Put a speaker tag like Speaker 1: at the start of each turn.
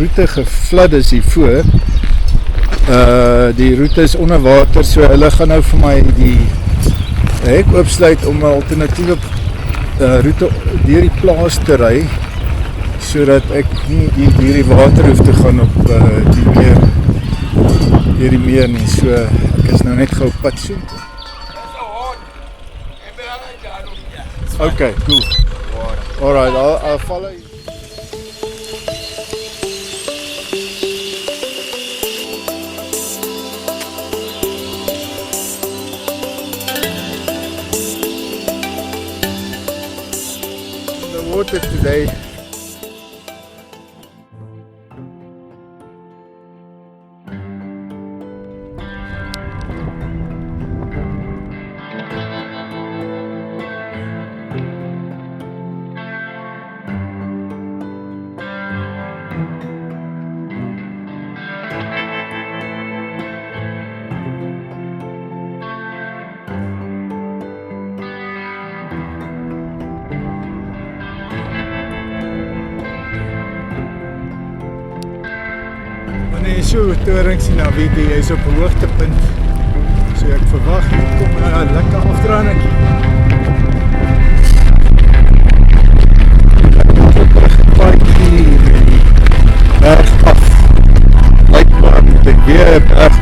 Speaker 1: roete geflid is hiervoor. Die roete is onder water, so hulle gaan nou vir my die hek oopsluit om 'n alternatiewe roete deur die plaas te ry, sodat ek nie deur die water hoef te gaan op deur die meer nie. So ek is nou net gou op pad so. Okay, cool. Alright, I'll follow you. The water today. Wanneer jy so torings sien, dan weet jy is op 'n hoogtepunt. So ek verwag hier kom 'n lekker afdraandjie. Berg af. Lyk maar met 'n weer berg